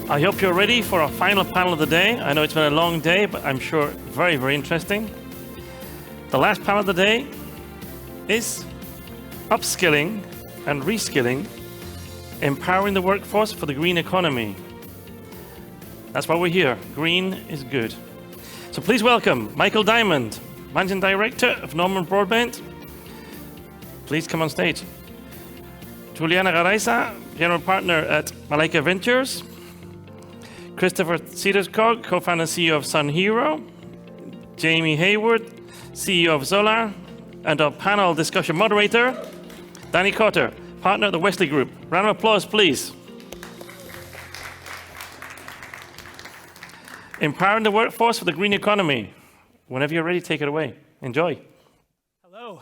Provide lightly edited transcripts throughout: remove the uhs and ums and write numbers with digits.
I hope you're ready for our final panel of the day. I know it's been a long day, but I'm sure very, very interesting. The last panel of the day is upskilling and reskilling, empowering the workforce for the green economy. That's why we're here. Green is good. So please welcome Michael Diamond, Managing Director of Norman Broadbent. Please come on stage. Juliana Garaizar, General Partner at Malaika Ventures. Christopher Cederskog, Co-founder and CEO of Sunhero. Jamie Heywood, CEO of Zolar. And our panel discussion moderator, Danny Cotter, partner at the Wesley Group. Round of applause, please. Empowering the workforce for the green economy. Whenever you're ready, take it away. Enjoy. Hello.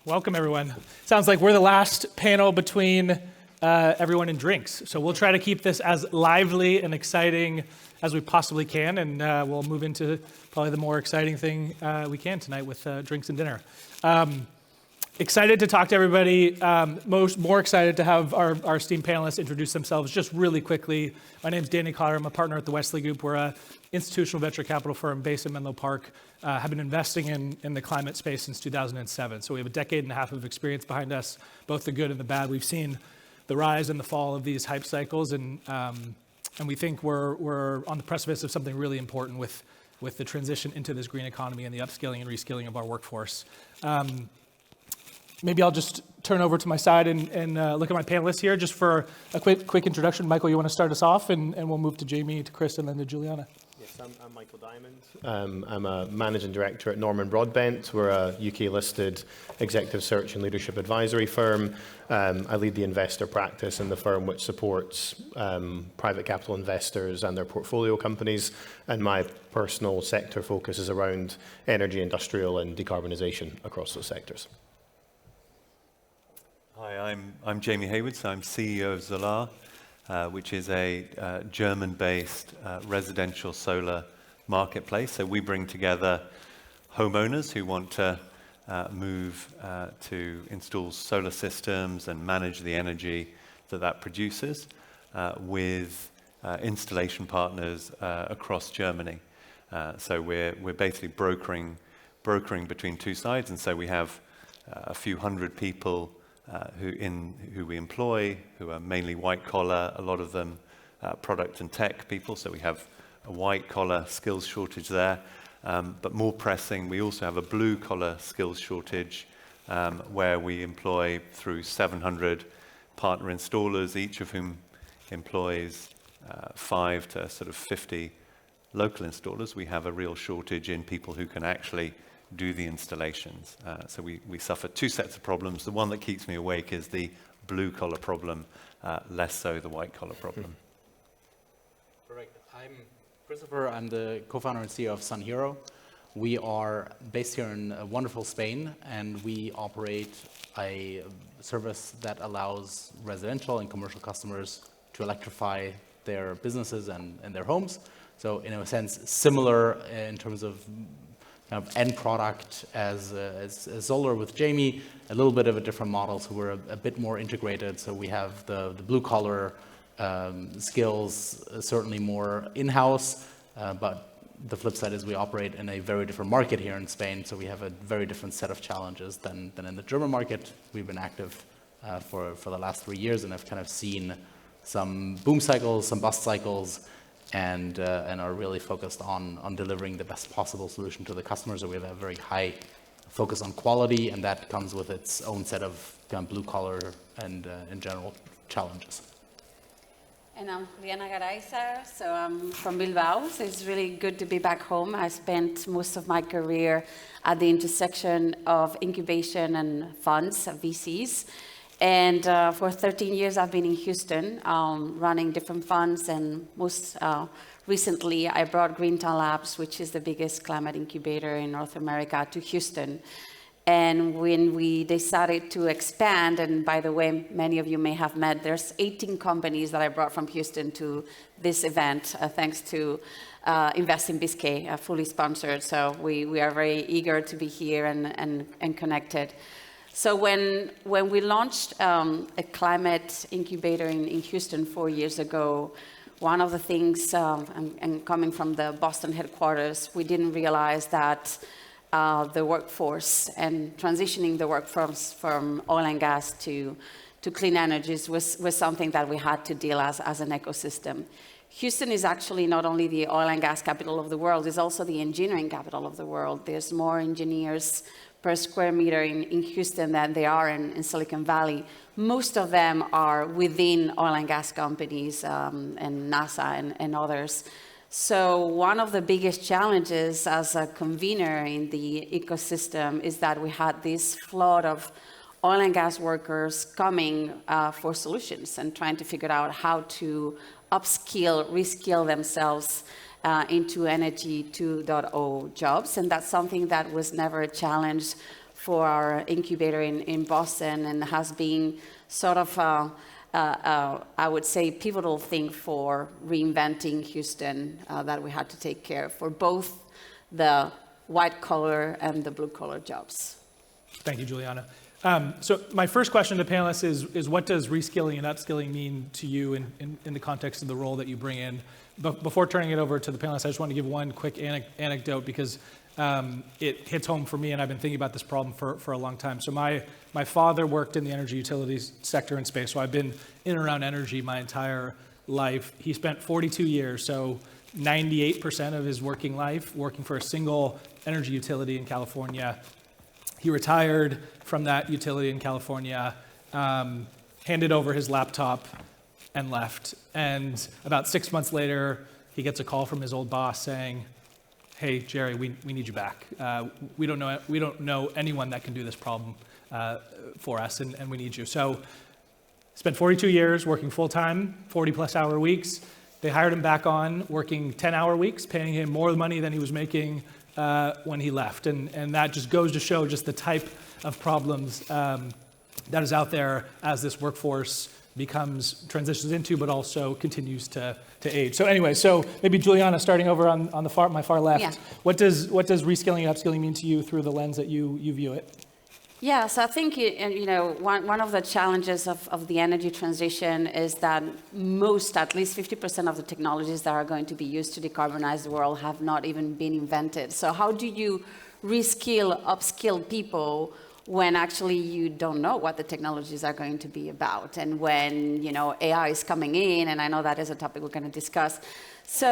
Welcome, everyone. Sounds like we're the last panel between everyone and drinks. So we'll try to keep this as lively and exciting as we possibly can, and we'll move into probably the more exciting thing we can tonight with drinks and dinner. Excited to talk to everybody. More excited to have our esteemed panelists introduce themselves just really quickly. My name's Danny Cotter. I'm a partner at the Wesley Group. We're an institutional venture capital firm based in Menlo Park. Have been investing in the climate space since 2007. So we have a decade and a half of experience behind us, both the good and the bad. We've seen the rise and the fall of these hype cycles, and we think we're on the precipice of something really important with the transition into this green economy and the upskilling and reskilling of our workforce. Maybe I'll just turn over to my side and look at my panelists here just for a quick introduction. Michael, you want to start us off, and we'll move to Jamie, to Chris, and then to Juliana. Yes, I'm Michael Diamond. I'm a managing director at Norman Broadbent. We're a UK-listed executive search and leadership advisory firm. I lead the investor practice in the firm, which supports private capital investors and their portfolio companies. And my personal sector focus is around energy, industrial, and decarbonisation across those sectors. Hi, I'm Jamie Heywood, so I'm CEO of Zolar, which is a German-based residential solar marketplace. So we bring together homeowners who want to move to install solar systems and manage the energy that produces with installation partners across Germany. So we're basically brokering between two sides, and so we have a few hundred people who we employ, who are mainly white collar, a lot of them product and tech people, so we have a white collar skills shortage there. But more pressing, we also have a blue collar skills shortage where we employ through 700 partner installers, each of whom employs 5 to sort of 50 local installers. We have a real shortage in people who can actually do the installations. So we suffer two sets of problems. The one that keeps me awake is the blue-collar problem, less so the white-collar problem. Correct. I'm Christopher. I'm the co-founder and CEO of Sunhero. We are based here in wonderful Spain, and we operate a service that allows residential and commercial customers to electrify their businesses and their homes. So in a sense, similar in terms of end product as Zolar with Jamie, a little bit of a different model, so we're a bit more integrated. So we have the blue collar skills, certainly more in-house, but the flip side is we operate in a very different market here in Spain, so we have a very different set of challenges than in the German market. We've been active for the last 3 years and have kind of seen some boom cycles, some bust cycles, and are really focused on delivering the best possible solution to the customers. So we have a very high focus on quality, and that comes with its own set of kind of blue collar and in general challenges. And I'm Juliana Garaizar, so I'm from Bilbao, so it's really good to be back home. I spent most of my career at the intersection of incubation and funds, VCs. And for 13 years, I've been in Houston, running different funds, and most recently, I brought Greentown Labs, which is the biggest climate incubator in North America, to Houston. And when we decided to expand, and by the way, many of you may have met, there's 18 companies that I brought from Houston to this event, thanks to Invest in Biscay, fully sponsored. So we are very eager to be here and connected. So when we launched a climate incubator in Houston 4 years ago, one of the things, and coming from the Boston headquarters, we didn't realize that the workforce and transitioning the workforce from oil and gas to clean energies was something that we had to deal as an ecosystem. Houston is actually not only the oil and gas capital of the world, it's also the engineering capital of the world. There's more engineers per square meter in Houston than there are in Silicon Valley. Most of them are within oil and gas companies and NASA and others. So one of the biggest challenges as a convener in the ecosystem is that we had this flood of oil and gas workers coming for solutions and trying to figure out how to upskill, reskill themselves into Energy 2.0 jobs. And that's something that was never a challenge for our incubator in Boston, and has been sort of, I would say, pivotal thing for reinventing Houston that we had to take care of for both the white collar and the blue collar jobs. Thank you, Juliana. So my first question to panelists is what does reskilling and upskilling mean to you in the context of the role that you bring in? But before turning it over to the panelists, I just want to give one quick anecdote because it hits home for me, and I've been thinking about this problem for a long time. So my father worked in the energy utilities sector and space, so I've been in and around energy my entire life. He spent 42 years, so 98% of his working life working for a single energy utility in California. He retired from that utility in California, handed over his laptop, and left. And about 6 months later, he gets a call from his old boss saying, "Hey, Jerry, we need you back. We don't know anyone that can do this problem for us, and we need you." So, spent 42 years working full time, 40+ hour weeks. They hired him back on, working 10-hour weeks, paying him more money than he was making when he left. And that just goes to show just the type of problems that is out there as this workforce transitions into, but also continues to age. So anyway, so maybe Juliana, starting over on my far left, Yeah. what does reskilling and upskilling mean to you through the lens that you view it? Yeah, so I think one of the challenges of the energy transition is that at least 50% of the technologies that are going to be used to decarbonize the world have not even been invented. So how do you reskill, upskill people when actually you don't know what the technologies are going to be about, and when AI is coming in, and I know that is a topic we're going to discuss. So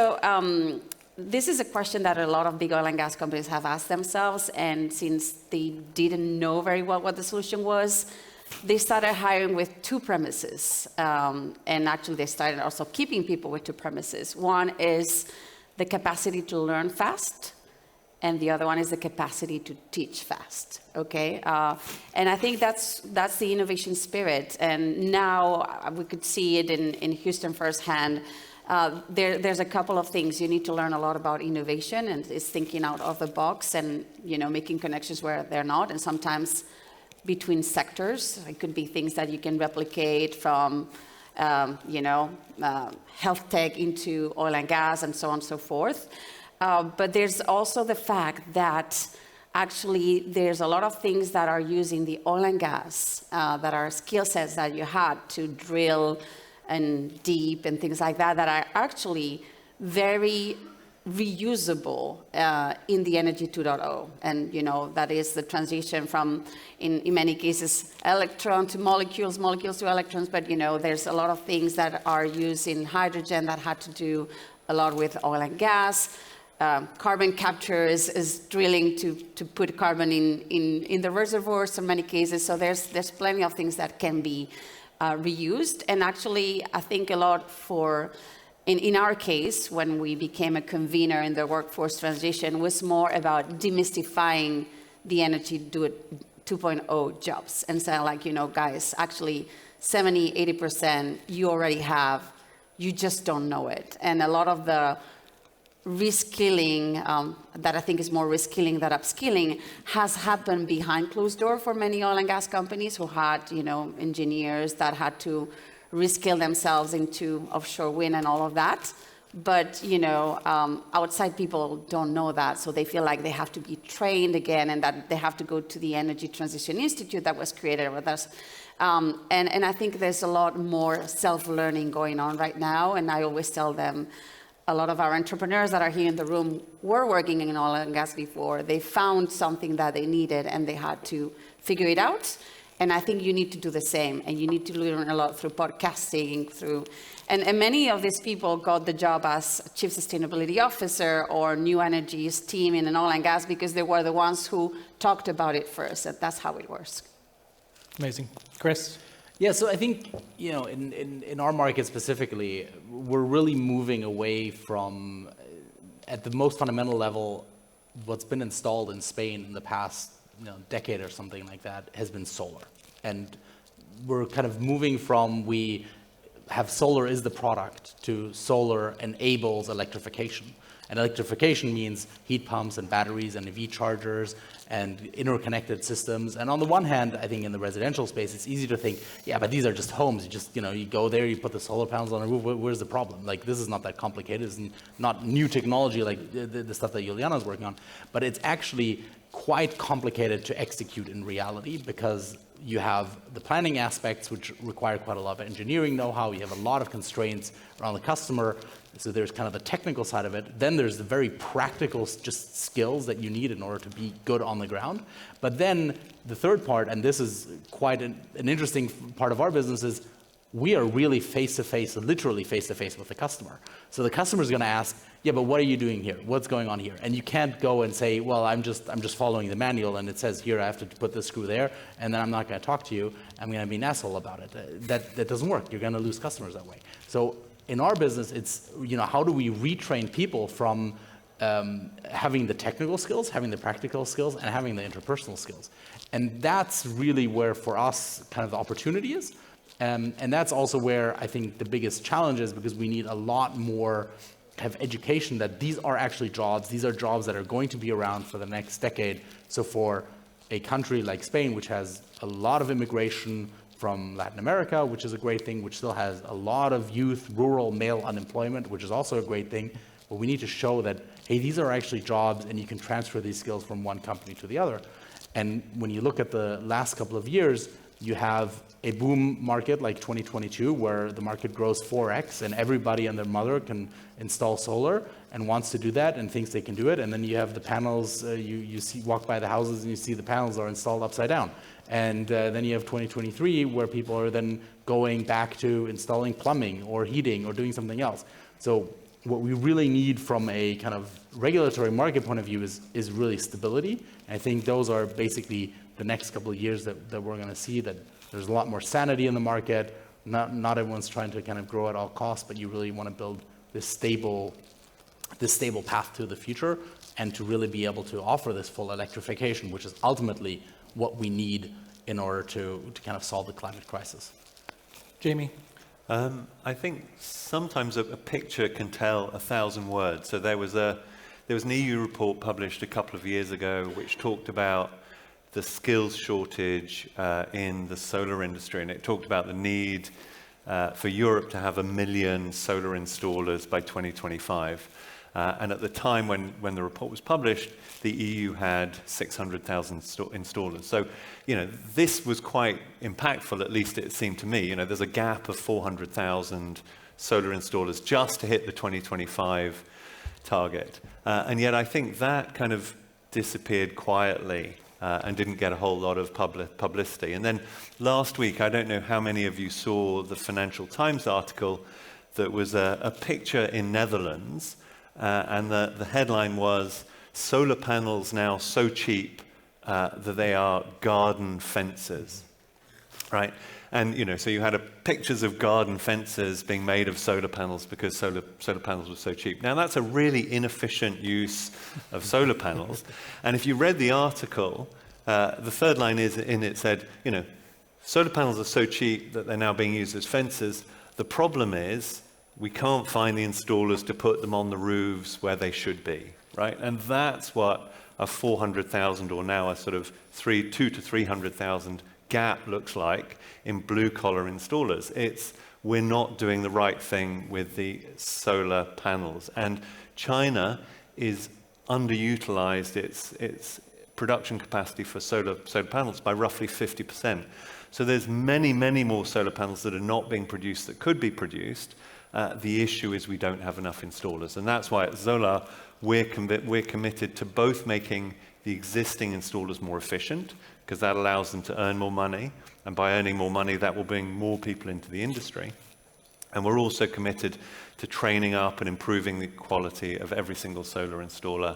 this is a question that a lot of big oil and gas companies have asked themselves, and since they didn't know very well what the solution was, they started hiring with two premises, and actually they started also keeping people with two premises. One is the capacity to learn fast, and the other one is the capacity to teach fast, okay? And I think that's the innovation spirit, and now we could see it in Houston firsthand. There's a couple of things. You need to learn a lot about innovation, and it's thinking out of the box and making connections where they're not, and sometimes between sectors. It could be things that you can replicate from health tech into oil and gas and so on and so forth. But there's also the fact that actually there's a lot of things that are using the oil and gas that are skill sets that you had to drill and deep and things like that are actually very reusable in the Energy 2.0. And that is the transition from, in many cases, electron to molecules to electrons, but there's a lot of things that are used in hydrogen that had to do a lot with oil and gas. Carbon capture is drilling to put carbon in the reservoirs in many cases. So there's plenty of things that can be reused. And actually, I think a lot in our case, when we became a convener in the workforce transition, was more about demystifying the Energy 2.0 jobs and saying guys, actually 70, 80% you already have, you just don't know it. And a lot of the reskilling, that I think is more reskilling than upskilling, has happened behind closed door for many oil and gas companies who had, engineers that had to reskill themselves into offshore wind and all of that. But, outside people don't know that, so they feel like they have to be trained again and that they have to go to the Energy Transition Institute that was created with us. And I think there's a lot more self-learning going on right now, and I always tell them, a lot of our entrepreneurs that are here in the room were working in oil and gas before. They found something that they needed, and they had to figure it out. And I think you need to do the same, and you need to learn a lot through podcasting, and many of these people got the job as Chief Sustainability Officer or New Energies team in an oil and gas because they were the ones who talked about it first, and that's how it works. Amazing. Chris? Yeah, so I think, in our market specifically, we're really moving away from, at the most fundamental level, what's been installed in Spain in the past decade or something like that has been solar. And we're kind of moving from we have solar is the product to solar enables electrification. And electrification means heat pumps and batteries and EV chargers and interconnected systems. And on the one hand, I think in the residential space, it's easy to think, yeah, but these are just homes. You just, you go there, you put the solar panels on the roof. Where's the problem? Like, this is not that complicated. It's not new technology like the stuff that Juliana's working on. But it's actually quite complicated to execute in reality because you have the planning aspects, which require quite a lot of engineering know-how. You have a lot of constraints around the customer. So there's kind of the technical side of it. Then there's the very practical just skills that you need in order to be good on the ground. But then the third part, and this is quite an interesting part of our business, is we are really face-to-face, literally face-to-face with the customer. So the customer is going to ask, yeah, but what are you doing here? What's going on here? And you can't go and say, well, I'm just following the manual, and it says here I have to put this screw there, and then I'm not going to talk to you. I'm going to be an asshole about it. That doesn't work. You're going to lose customers that way. So in our business, it's, how do we retrain people from having the technical skills, having the practical skills, and having the interpersonal skills? And that's really where, for us, kind of the opportunity is. And that's also where I think the biggest challenge is, because we need a lot more have education that these are actually jobs. These are jobs that are going to be around for the next decade. So for a country like Spain, which has a lot of immigration from Latin America, which is a great thing, which still has a lot of youth, rural male unemployment, which is also a great thing. But we need to show that, hey, these are actually jobs, and you can transfer these skills from one company to the other. And when you look at the last couple of years, you have a boom market like 2022, where the market grows 4x, and everybody and their mother can install solar and wants to do that and thinks they can do it. And then you have the panels, you see, walk by the houses and you see the panels are installed upside down. And then you have 2023, where people are then going back to installing plumbing or heating or doing something else. So what we really need from a kind of regulatory market point of view is really stability. And I think those are basically the next couple of years that we're going to see, that there's a lot more sanity in the market. Not everyone's trying to kind of grow at all costs, but you really want to build this stable path to the future, and to really be able to offer this full electrification, which is ultimately what we need in order to kind of solve the climate crisis. Jamie? I think sometimes a picture can tell 1,000 words. So there was an EU report published a couple of years ago which talked about the skills shortage in the solar industry, and it talked about the need for Europe to have 1 million solar installers by 2025. And at the time when the report was published, the EU had 600,000 installers. So, this was quite impactful, at least it seemed to me. There's a gap of 400,000 solar installers just to hit the 2025 target. And yet I think that kind of disappeared quietly and didn't get a whole lot of publicity. And then last week, I don't know how many of you saw the Financial Times article that was a picture in Netherlands, and the headline was, "Solar panels now so cheap that they are garden fences," right? And, so you had pictures of garden fences being made of solar panels because solar panels were so cheap. Now, that's a really inefficient use of solar panels. And if you read the article, the third line it said, solar panels are so cheap that they're now being used as fences. The problem is we can't find the installers to put them on the roofs where they should be, right? And that's what a 400,000 or now a sort of 200,000 to 300,000 gap looks like in blue-collar installers. It's we're not doing the right thing with the solar panels. And China is underutilized its production capacity for solar panels by roughly 50%. So there's many, many more solar panels that are not being produced that could be produced. The issue is we don't have enough installers. And that's why at Zolar, we're committed to both making the existing installers more efficient, because that allows them to earn more money. And by earning more money, that will bring more people into the industry. And we're also committed to training up and improving the quality of every single solar installer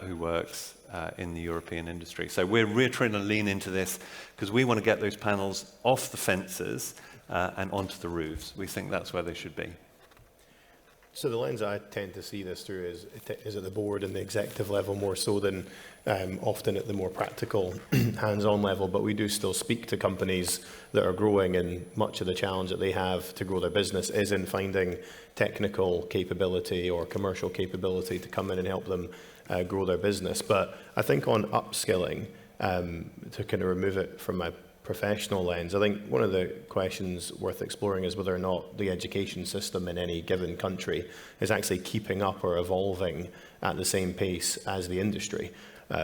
who works in the European industry. So we're trying to lean into this because we want to get those panels off the fences and onto the roofs. We think that's where they should be. So the lens I tend to see this through is at the board and the executive level more so than often at the more practical hands-on level, but we do still speak to companies that are growing, and much of the challenge that they have to grow their business is in finding technical capability or commercial capability to come in and help them grow their business. But I think on upskilling, to kind of remove it from my professional lens, I think one of the questions worth exploring is whether or not the education system in any given country is actually keeping up or evolving at the same pace as the industry.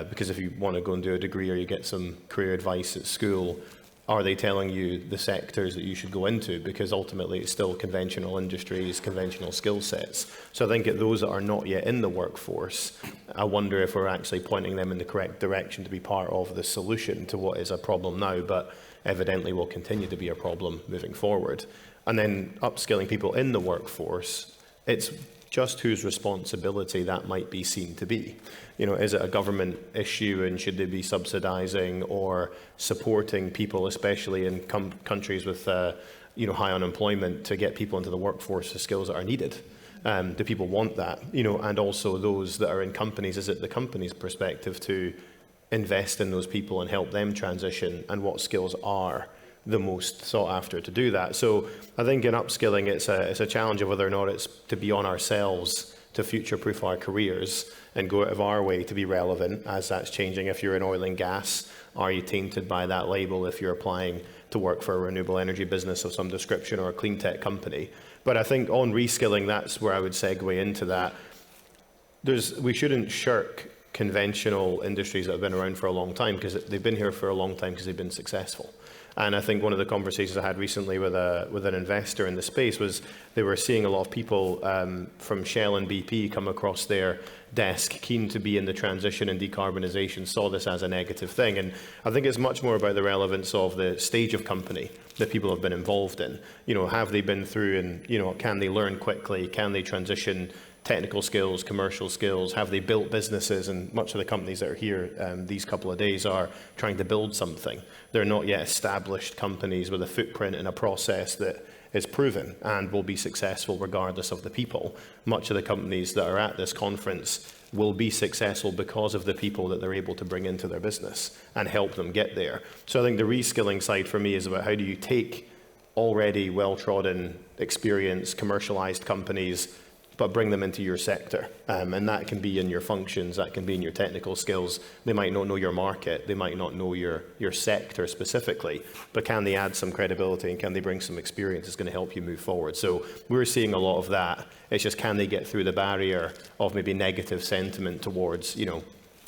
Because if you want to go and do a degree or you get some career advice at school, are they telling you the sectors that you should go into? Because ultimately it's still conventional industries, conventional skill sets. So I think at those that are not yet in the workforce, I wonder if we're actually pointing them in the correct direction to be part of the solution to what is a problem now, but evidently will continue to be a problem moving forward. And then upskilling people in the workforce, it's just whose responsibility that might be seen to be. You know, is it a government issue, and should they be subsidizing or supporting people, especially in countries with high unemployment, to get people into the workforce the skills that are needed? Do people want that? You know, and also those that are in companies, is it the company's perspective to invest in those people and help them transition, and what skills are the most sought after to do that? So I think in upskilling, it's a challenge of whether or not it's to be on ourselves to future-proof our careers and go out of our way to be relevant as that's changing. If you're in oil and gas, are you tainted by that label if you're applying to work for a renewable energy business of some description or a clean tech company? But I think on reskilling, that's where I would segue into that. We shouldn't shirk conventional industries that have been around for a long time, because they've been here for a long time because they've been successful. And I think one of the conversations I had recently with an investor in the space was they were seeing a lot of people from Shell and BP come across their desk keen to be in the transition and decarbonisation, saw this as a negative thing. And I think it's much more about the relevance of the stage of company that people have been involved in. You know, have they been through, and, you know, can they learn quickly? Can they transition technical skills, commercial skills? Have they built businesses? And much of the companies that are here these couple of days are trying to build something. They're not yet established companies with a footprint and a process that is proven and will be successful regardless of the people. Much of the companies that are at this conference will be successful because of the people that they're able to bring into their business and help them get there. So I think the reskilling side for me is about how do you take already well-trodden, experienced, commercialized companies, but bring them into your sector. And that can be in your functions, that can be in your technical skills. They might not know your market, they might not know your sector specifically, but can they add some credibility and can they bring some experience that's going to help you move forward? So we're seeing a lot of that. It's just, can they get through the barrier of maybe negative sentiment towards, you know,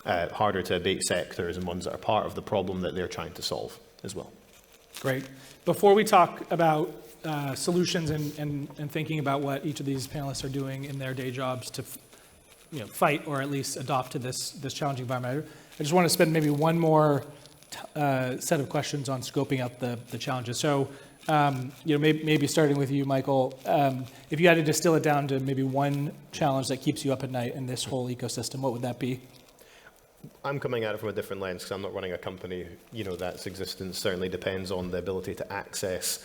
harder to abate sectors and ones that are part of the problem that they're trying to solve as well. Great. Before we talk about solutions and thinking about what each of these panelists are doing in their day jobs to fight or at least adopt to this challenging environment, I just want to spend maybe one more set of questions on scoping out the challenges. So maybe starting with you, Michael, if you had to distill it down to maybe one challenge that keeps you up at night in this whole ecosystem, what would that be? I'm coming at it from a different lens because I'm not running a company, that's existence certainly depends on the ability to access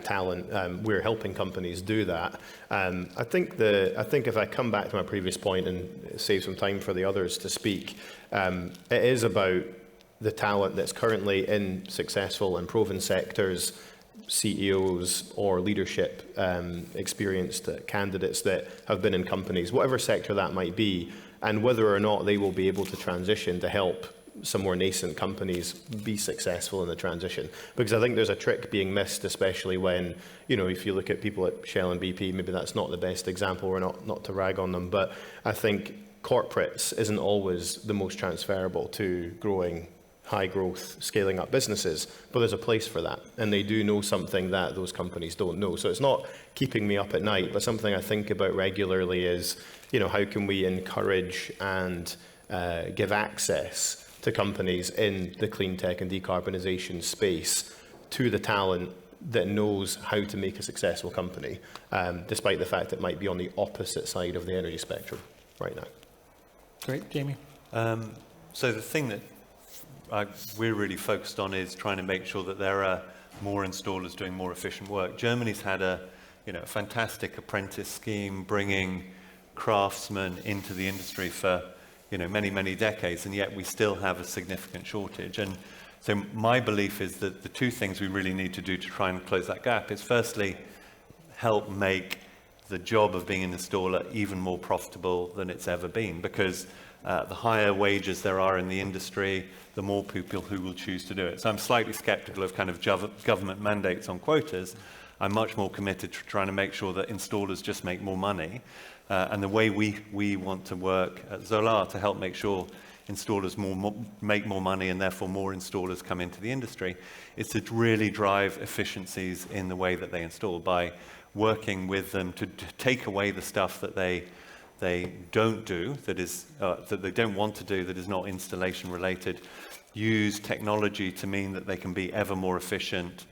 talent. We're helping companies do that. I think if I come back to my previous point and save some time for the others to speak, it is about the talent that's currently in successful and proven sectors, CEOs or leadership experienced candidates that have been in companies, whatever sector that might be, and whether or not they will be able to transition to help some more nascent companies be successful in the transition. Because I think there's a trick being missed, especially when, if you look at people at Shell and BP, maybe that's not the best example, or not to rag on them, but I think corporates isn't always the most transferable to growing high growth, scaling up businesses, but there's a place for that. And they do know something that those companies don't know. So it's not keeping me up at night, but something I think about regularly is, how can we encourage and give access to companies in the clean tech and decarbonisation space to the talent that knows how to make a successful company, despite the fact it might be on the opposite side of the energy spectrum right now. Great, Jamie. So the thing that we're really focused on is trying to make sure that there are more installers doing more efficient work. Germany's had a fantastic apprentice scheme bringing craftsmen into the industry for many, many decades, and yet we still have a significant shortage. And so my belief is that the two things we really need to do to try and close that gap is firstly help make the job of being an installer even more profitable than it's ever been, because the higher wages there are in the industry, the more people who will choose to do it. So I'm slightly skeptical of kind of government mandates on quotas. I'm much more committed to trying to make sure that installers just make more money. And the way we want to work at Zolar to help make sure installers make more money and therefore more installers come into the industry is to really drive efficiencies in the way that they install by working with them to take away the stuff that they don't do, that they don't want to do, that is not installation related, use technology to mean that they can be ever more efficient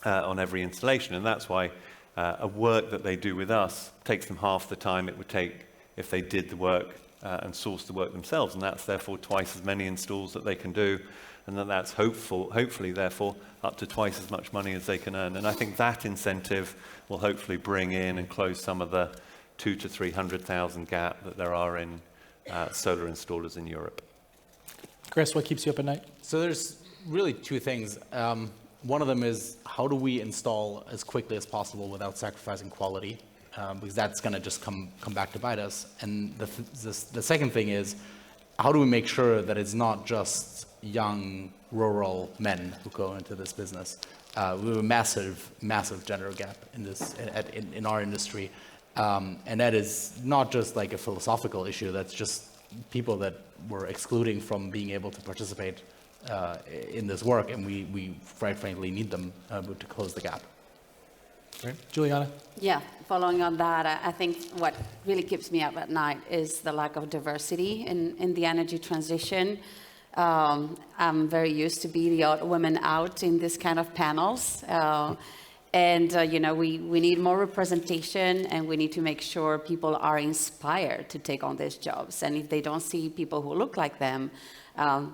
on every installation. And that's why a work that they do with us takes them half the time it would take if they did the work and sourced the work themselves. And that's therefore twice as many installs that they can do. And that's hopefully therefore up to twice as much money as they can earn. And I think that incentive will hopefully bring in and close some of the 200,000 to 300,000 gap that there are in solar installers in Europe. Chris, what keeps you up at night? So there's really two things. One of them is how do we install as quickly as possible without sacrificing quality, because that's going to just come back to bite us. And the second thing is how do we make sure that it's not just young rural men who go into this business. We have a massive gender gap in our industry. And that is not just like a philosophical issue, that's just people that we're excluding from being able to participate in this work, and we quite frankly need them to close the gap. Great. Juliana? Yeah, following on that, I think what really keeps me up at night is the lack of diversity in the energy transition. I'm very used to be the odd woman out in this kind of panels. We need more representation, and we need to make sure people are inspired to take on these jobs. And if they don't see people who look like them,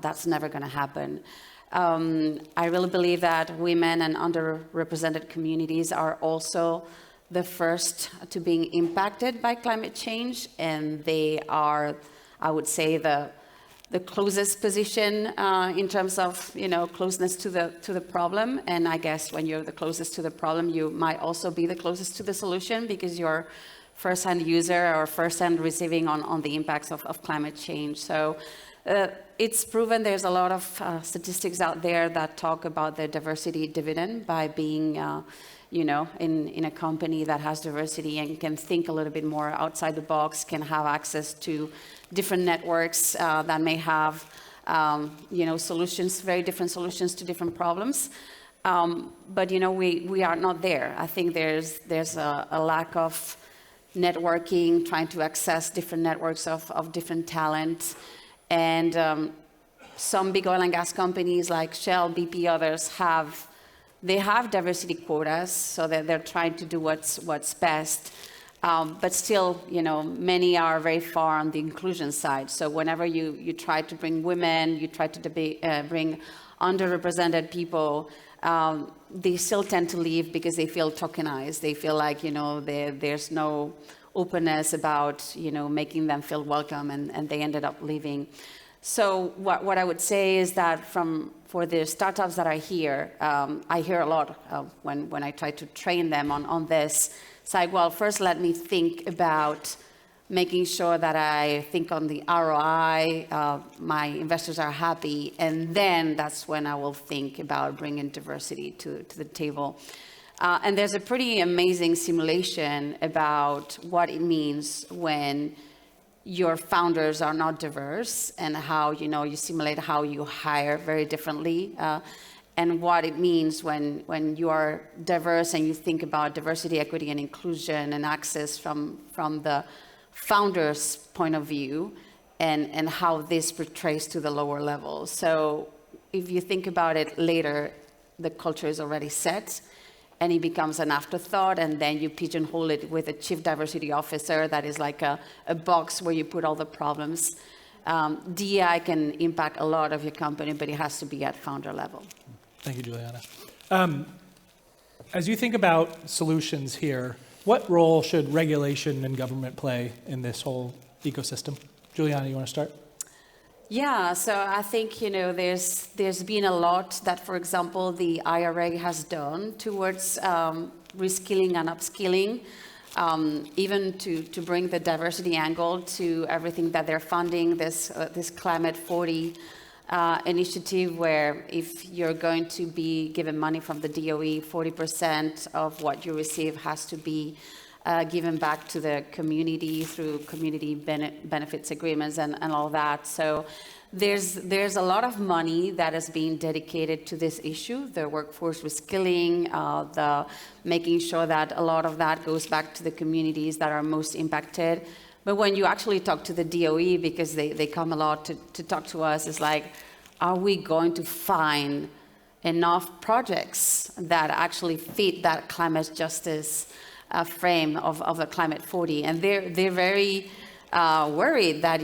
that's never going to happen. I really believe that women and underrepresented communities are also the first to being impacted by climate change, and they are, I would say, the closest position in terms of closeness to the problem. And I guess when you're the closest to the problem, you might also be the closest to the solution, because you're first-hand user or first-hand receiving on the impacts of climate change. So it's proven. There's a lot of statistics out there that talk about the diversity dividend by being in a company that has diversity and can think a little bit more outside the box, can have access to different networks that may have, solutions, very different solutions to different problems. But we are not there. I think there's a lack of networking, trying to access different networks of different talent. And some big oil and gas companies like Shell, BP, others have diversity quotas, so that they're trying to do what's best. But still, many are very far on the inclusion side. So whenever you try to bring women, you try to bring underrepresented people, they still tend to leave because they feel tokenized. They feel like, there's no openness about, making them feel welcome, and they ended up leaving. So what I would say is that for the startups that are here, I hear a lot when I try to train them on this. It's like, well, first let me think about making sure that I think on the ROI, my investors are happy, and then that's when I will think about bringing diversity to the table. And there's a pretty amazing simulation about what it means when your founders are not diverse, and how, you simulate how you hire very differently, and what it means when you are diverse and you think about diversity, equity, and inclusion and access from the founder's point of view, and how this portrays to the lower level. So if you think about it later, the culture is already set, and it becomes an afterthought, and then you pigeonhole it with a chief diversity officer that is like a box where you put all the problems. DEI can impact a lot of your company, but it has to be at founder level. Thank you, Juliana. As you think about solutions here, what role should regulation and government play in this whole ecosystem? Juliana, you want to start? Yeah, so I think, there's been a lot that, for example, the IRA has done towards reskilling and upskilling, even to bring the diversity angle to everything that they're funding, this Climate 40 initiative, where if you're going to be given money from the DOE, 40% of what you receive has to be given back to the community through community benefits agreements and all that. So there's a lot of money that is being dedicated to this issue, the workforce reskilling, the making sure that a lot of that goes back to the communities that are most impacted. But when you actually talk to the DOE, because they come a lot to talk to us, it's like, are we going to find enough projects that actually fit that climate justice frame of the Climate 40? And they're very worried that,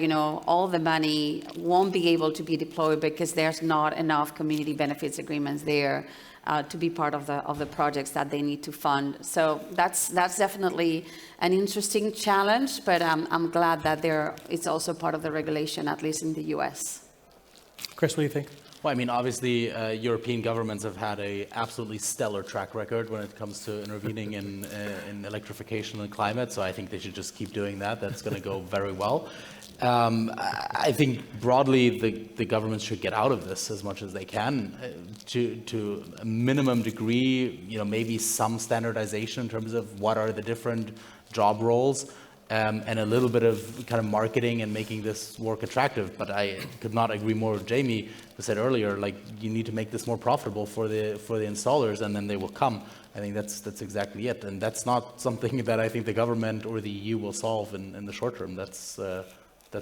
all the money won't be able to be deployed because there's not enough community benefits agreements there to be part of the projects that they need to fund. So that's definitely an interesting challenge, but I'm glad that it's also part of the regulation, at least in the US. Chris, what do you think? Well, I mean, obviously, European governments have had a absolutely stellar track record when it comes to intervening in electrification and climate, so I think they should just keep doing that. That's going to go very well. I think broadly the governments should get out of this as much as they can to a minimum degree, maybe some standardization in terms of what are the different job roles, and a little bit of kind of marketing and making this work attractive. But I could not agree more with Jamie, who said earlier, like, you need to make this more profitable for the installers, and then they will come. I think that's exactly it, and that's not something that I think the government or the EU will solve in the short term. That's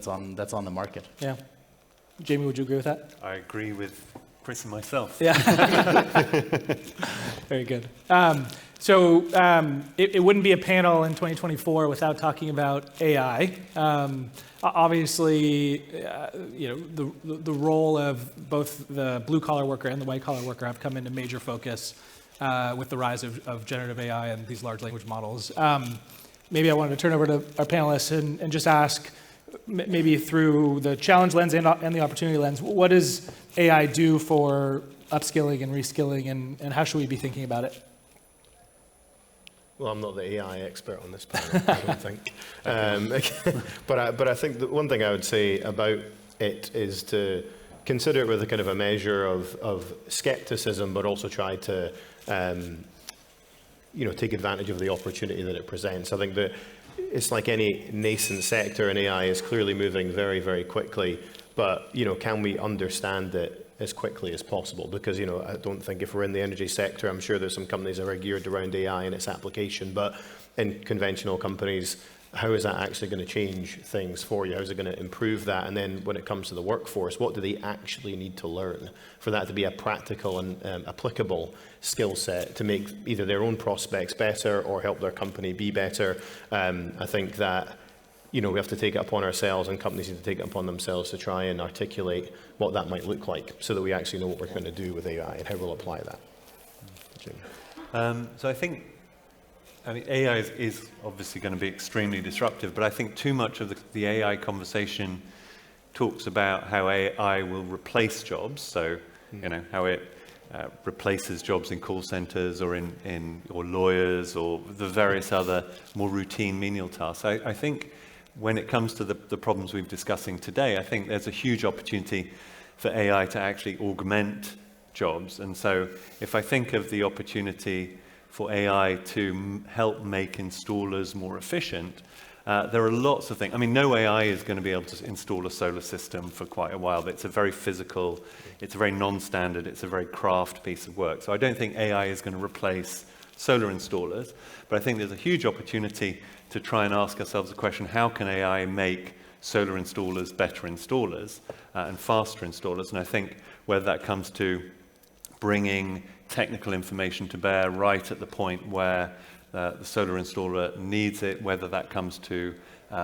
on the market. Yeah. Jamie, would you agree with that? I agree with Chris and myself. Yeah. Very good. So it wouldn't be a panel in 2024 without talking about AI. Obviously, the role of both the blue-collar worker and the white-collar worker have come into major focus with the rise of generative AI and these large language models. Maybe I wanted to turn over to our panelists and just ask, maybe through the challenge lens and the opportunity lens, what does AI do for upskilling and reskilling, and how should we be thinking about it? Well, I'm not the AI expert on this panel, I don't think. But I think the one thing I would say about it is to consider it with a kind of a measure of skepticism, but also try to take advantage of the opportunity that it presents. I think that it's like any nascent sector, and AI is clearly moving very, very quickly. But can we understand it as quickly as possible? Because I don't think, if we're in the energy sector, I'm sure there's some companies that are geared around AI and its application. But in conventional companies, how is that actually going to change things for you? How is it going to improve that? And then when it comes to the workforce, what do they actually need to learn for that to be a practical and applicable skill set to make either their own prospects better or help their company be better? I think that we have to take it upon ourselves, and companies need to take it upon themselves to try and articulate what that might look like, so that we actually know what we're going to do with AI and how we'll apply that. So I think, AI is obviously going to be extremely disruptive, but I think too much of the AI conversation talks about how AI will replace jobs. So, how it replaces jobs in call centers or or lawyers or the various other more routine menial tasks. I think when it comes to the problems we've discussing today, I think there's a huge opportunity for AI to actually augment jobs. And so if I think of the opportunity for AI to help make installers more efficient, there are lots of things. I mean, no AI is going to be able to install a solar system for quite a while, but it's a very physical, it's a very non-standard, it's a very craft piece of work. So I don't think AI is going to replace solar installers, but I think there's a huge opportunity to try and ask ourselves the question, how can AI make solar installers better installers and faster installers? And I think whether that comes to bringing technical information to bear right at the point where the solar installer needs it, whether that comes to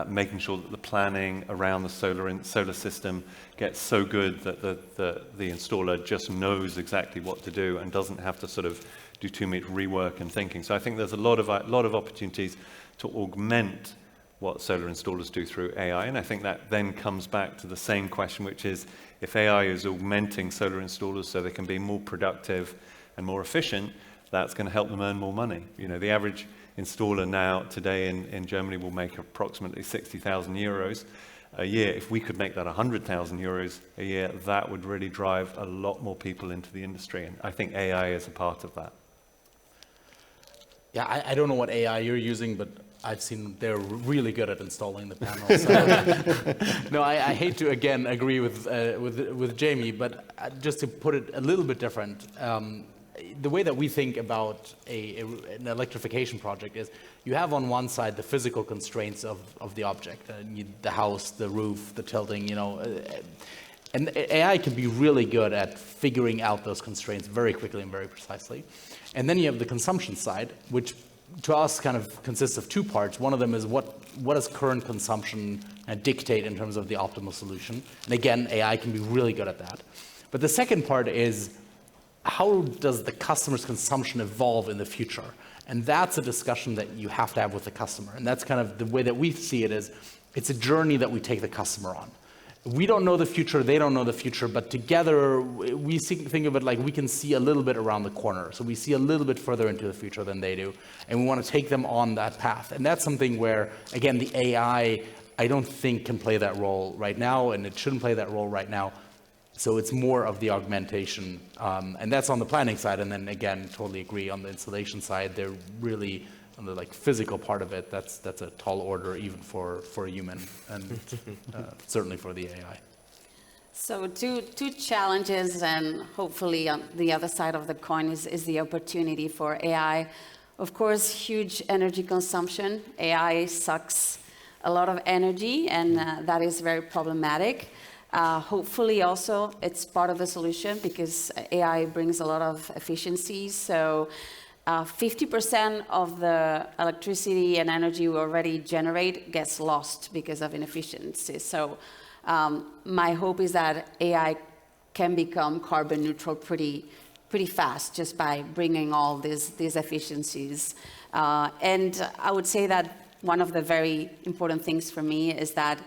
making sure that the planning around the solar system gets so good that the installer just knows exactly what to do and doesn't have to sort of do too much rework and thinking. So I think there's a lot of opportunities to augment what solar installers do through AI, and I think that then comes back to the same question, which is if AI is augmenting solar installers so they can be more productive and more efficient, that's going to help them earn more money. You know, the average installer now today in Germany will make approximately 60,000 euros a year. If we could make that 100,000 euros a year, that would really drive a lot more people into the industry, and I think AI is a part of that. Yeah, I don't know what AI you're using, but I've seen they're really good at installing the panels. So. No, I hate to again agree with Jamie, but just to put it a little bit different, the way that we think about an electrification project is you have on one side the physical constraints of the object, the house, the roof, the tilting, you know, and AI can be really good at figuring out those constraints very quickly and very precisely. And then you have the consumption side, which to us kind of consists of two parts. One of them is what does current consumption dictate in terms of the optimal solution? And again, AI can be really good at that. But the second part is how does the customer's consumption evolve in the future? And that's a discussion that you have to have with the customer. And that's kind of the way that we see it is it's a journey that we take the customer on. We don't know the future, they don't know the future, but together we think of it like we can see a little bit around the corner. So we see a little bit further into the future than they do, and we want to take them on that path. And that's something where, again, the AI, I don't think can play that role right now, and it shouldn't play that role right now. So it's more of the augmentation, and that's on the planning side. And then again, totally agree on the installation side. They're really on the like physical part of it. That's a tall order even for a human, and certainly for the AI. So two challenges, and hopefully on the other side of the coin is the opportunity for AI. Of course, huge energy consumption. AI sucks a lot of energy, and that is very problematic. Hopefully also it's part of the solution because AI brings a lot of efficiencies. So 50% of the electricity and energy we already generate gets lost because of inefficiencies. So my hope is that AI can become carbon neutral pretty fast just by bringing all these efficiencies. And I would say that one of the very important things for me is that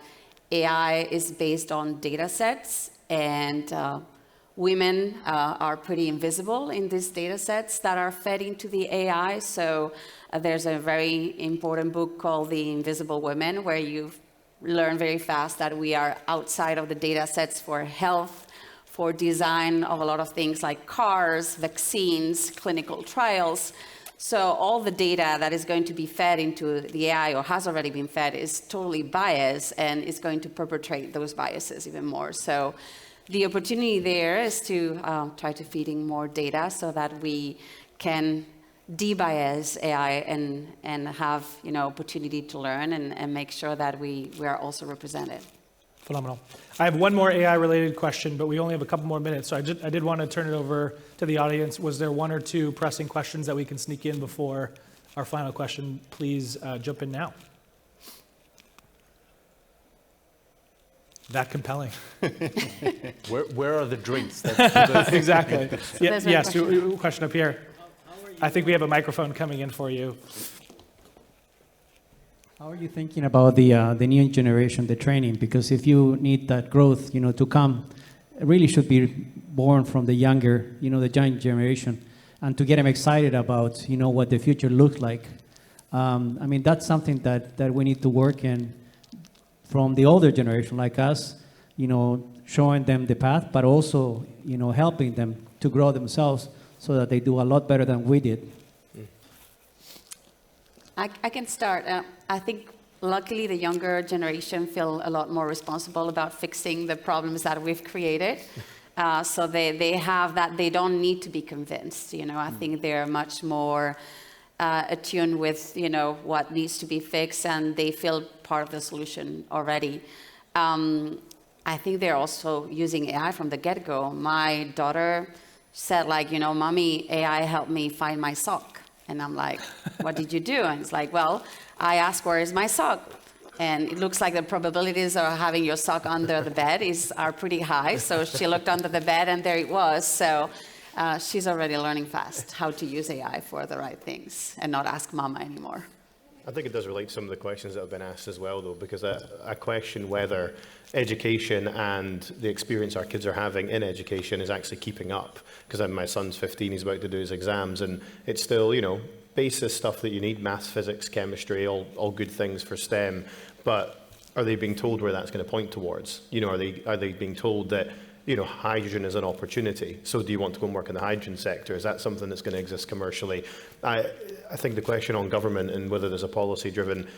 AI is based on data sets, and women are pretty invisible in these data sets that are fed into the AI. So there's a very important book called The Invisible Women, where you learn very fast that we are outside of the data sets for health, for design of a lot of things like cars, vaccines, clinical trials. So all the data that is going to be fed into the AI or has already been fed is totally biased, and is going to perpetrate those biases even more. So the opportunity there is to try to feed in more data so that we can de-bias AI and have opportunity to learn and make sure that we are also represented. Phenomenal. I have one more AI-related question, but we only have a couple more minutes, so I did want to turn it over to the audience. Was there one or two pressing questions that we can sneak in before our final question? Please jump in now. That compelling. Where are the drinks? Exactly. Yes, question up here. I think we have a microphone coming in for you. How are you thinking about the new generation, the training? Because if you need that growth, to come, it really should be born from the younger, the young generation, and to get them excited about, what the future looks like. That's something that we need to work in from the older generation like us, showing them the path, but also, helping them to grow themselves so that they do a lot better than we did. I can start. I think luckily the younger generation feel a lot more responsible about fixing the problems that we've created. So they have that, they don't need to be convinced. I think they're much more attuned with, what needs to be fixed, and they feel part of the solution already. I think they're also using AI from the get-go. My daughter said, Mommy, AI helped me find my sock. And I'm like, what did you do? And it's like, well, I asked, where is my sock? And it looks like the probabilities of having your sock under the bed are pretty high. So she looked under the bed, and there it was. So she's already learning fast how to use AI for the right things and not ask Mama anymore. I think it does relate to some of the questions that have been asked as well, though, because I question whether education and the experience our kids are having in education is actually keeping up. Because my son's 15, he's about to do his exams, and it's still, basis stuff that you need, maths, physics, chemistry, all good things for STEM. But are they being told where that's going to point towards? Are they being told that, hydrogen is an opportunity? So do you want to go and work in the hydrogen sector? Is that something that's going to exist commercially? I think the question on government and whether there's a policy driven,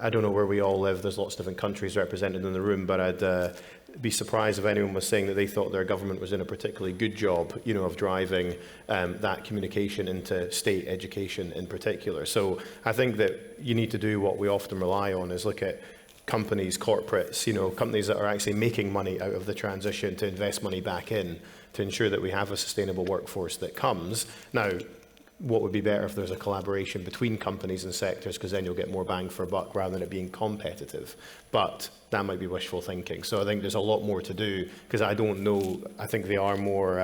I don't know where we all live. There's lots of different countries represented in the room, but I'd be surprised if anyone was saying that they thought their government was doing a particularly good job, of driving that communication into state education in particular. So I think that you need to do what we often rely on, is look at companies, corporates, companies that are actually making money out of the transition to invest money back in to ensure that we have a sustainable workforce that comes. Now, what would be better if there's a collaboration between companies and sectors, because then you'll get more bang for a buck rather than it being competitive. But that might be wishful thinking. So I think there's a lot more to do, because I don't know, I think they are more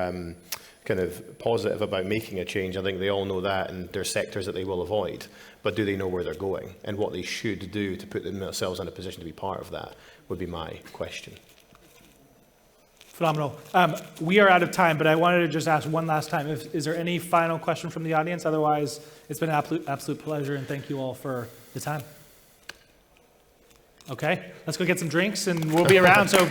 kind of positive about making a change. I think they all know that, and there's sectors that they will avoid. But do they know where they're going and what they should do to put themselves in a position to be part of that, would be my question. Phenomenal. We are out of time, but I wanted to just ask one last time, is there any final question from the audience? Otherwise, it's been an absolute pleasure, and thank you all for the time. Okay, let's go get some drinks, and we'll be around. So